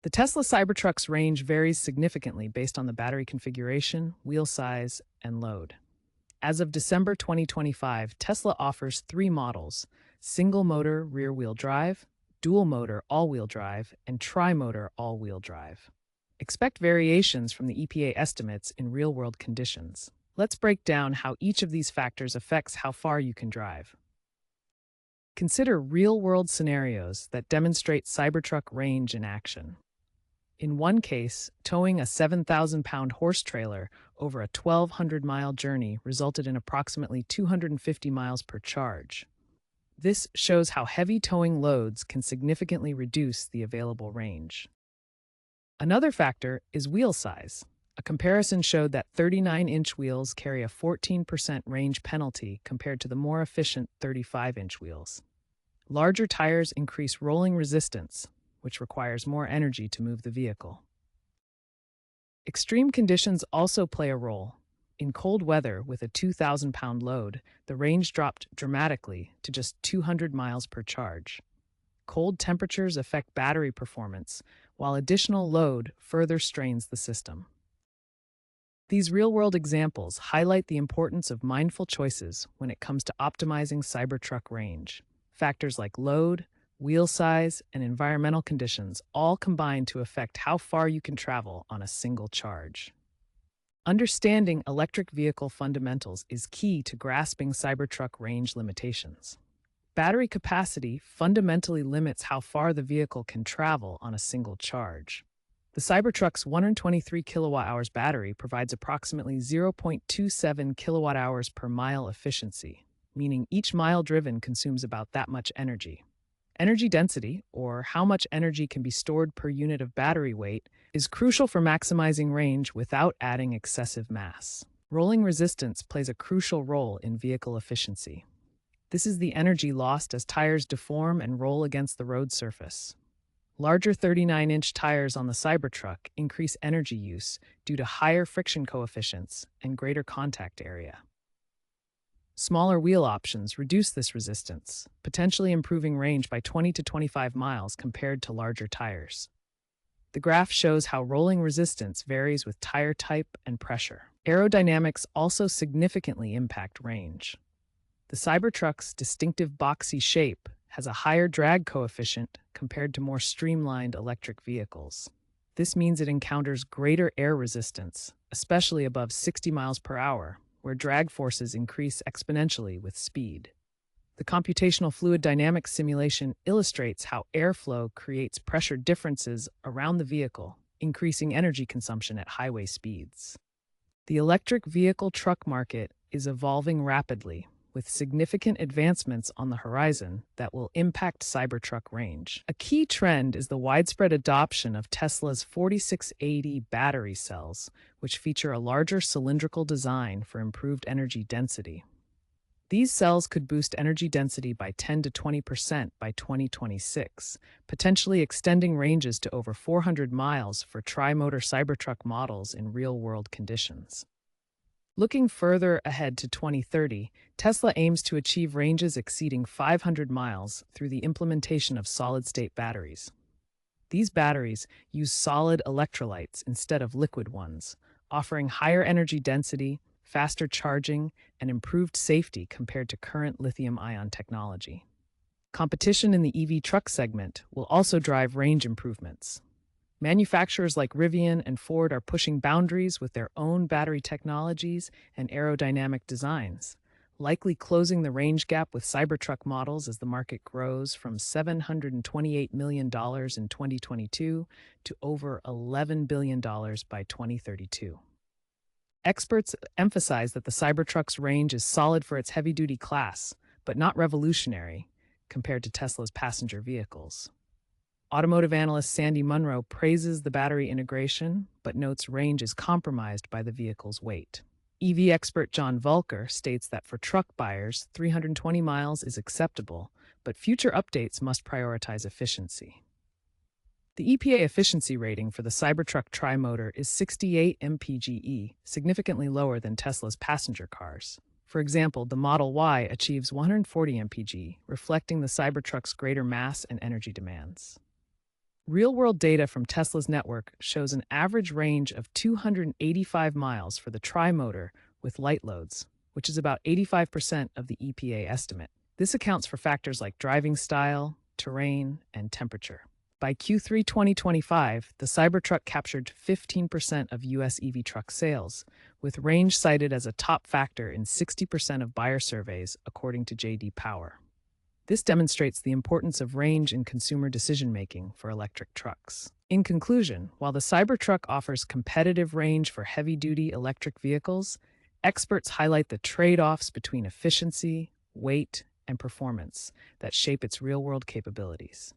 The Tesla Cybertruck's range varies significantly based on the battery configuration, wheel size, and load. As of December 2025, Tesla offers three models: single-motor rear-wheel drive, dual-motor all-wheel drive, and tri-motor all-wheel drive. Expect variations from the EPA estimates in real-world conditions. Let's break down how each of these factors affects how far you can drive. Consider real-world scenarios that demonstrate Cybertruck range in action. In one case, towing a 7,000-pound horse trailer over a 1,200-mile journey resulted in approximately 250 miles per charge. This shows how heavy towing loads can significantly reduce the available range. Another factor is wheel size. A comparison showed that 39-inch wheels carry a 14% range penalty compared to the more efficient 35-inch wheels. Larger tires increase rolling resistance, which requires more energy to move the vehicle. Extreme conditions also play a role. In cold weather with a 2,000-pound load, the range dropped dramatically to just 200 miles per charge. Cold temperatures affect battery performance, while additional load further strains the system. These real-world examples highlight the importance of mindful choices when it comes to optimizing Cybertruck range. Factors like load, wheel size, and environmental conditions all combine to affect how far you can travel on a single charge. Understanding electric vehicle fundamentals is key to grasping Cybertruck range limitations. Battery capacity fundamentally limits how far the vehicle can travel on a single charge. The Cybertruck's 123 kilowatt-hours battery provides approximately 0.27 kilowatt-hours per mile efficiency, meaning each mile driven consumes about that much energy. Energy density, or how much energy can be stored per unit of battery weight, is crucial for maximizing range without adding excessive mass. Rolling resistance plays a crucial role in vehicle efficiency. This is the energy lost as tires deform and roll against the road surface. Larger 39-inch tires on the Cybertruck increase energy use due to higher friction coefficients and greater contact area. Smaller wheel options reduce this resistance, potentially improving range by 20 to 25 miles compared to larger tires. The graph shows how rolling resistance varies with tire type and pressure. Aerodynamics also significantly impact range. The Cybertruck's distinctive boxy shape has a higher drag coefficient compared to more streamlined electric vehicles. This means it encounters greater air resistance, especially above 60 miles per hour, where drag forces increase exponentially with speed. The computational fluid dynamics simulation illustrates how airflow creates pressure differences around the vehicle, increasing energy consumption at highway speeds. The electric vehicle truck market is evolving rapidly, with significant advancements on the horizon that will impact Cybertruck range. A key trend is the widespread adoption of Tesla's 4680 battery cells, which feature a larger cylindrical design for improved energy density. These cells could boost energy density by 10 to 20% by 2026, potentially extending ranges to over 400 miles for tri-motor Cybertruck models in real-world conditions. Looking further ahead to 2030, Tesla aims to achieve ranges exceeding 500 miles through the implementation of solid-state batteries. These batteries use solid electrolytes instead of liquid ones, offering higher energy density, faster charging, and improved safety compared to current lithium-ion technology. Competition in the EV truck segment will also drive range improvements. Manufacturers like Rivian and Ford are pushing boundaries with their own battery technologies and aerodynamic designs, likely closing the range gap with Cybertruck models as the market grows from $728 million in 2022 to over $11 billion by 2032. Experts emphasize that the Cybertruck's range is solid for its heavy-duty class, but not revolutionary compared to Tesla's passenger vehicles. Automotive analyst Sandy Munro praises the battery integration, but notes range is compromised by the vehicle's weight. EV expert John Volker states that for truck buyers, 320 miles is acceptable, but future updates must prioritize efficiency. The EPA efficiency rating for the Cybertruck tri-motor is 68 mpge, significantly lower than Tesla's passenger cars. For example, the Model Y achieves 140 mpg, reflecting the Cybertruck's greater mass and energy demands. Real-world data from Tesla's network shows an average range of 285 miles for the tri-motor with light loads, which is about 85% of the EPA estimate. This accounts for factors like driving style, terrain, and temperature. By Q3 2025, the Cybertruck captured 15% of U.S. EV truck sales, with range cited as a top factor in 60% of buyer surveys, according to J.D. Power. This demonstrates the importance of range in consumer decision-making for electric trucks. In conclusion, while the Cybertruck offers competitive range for heavy-duty electric vehicles, experts highlight the trade-offs between efficiency, weight, and performance that shape its real-world capabilities.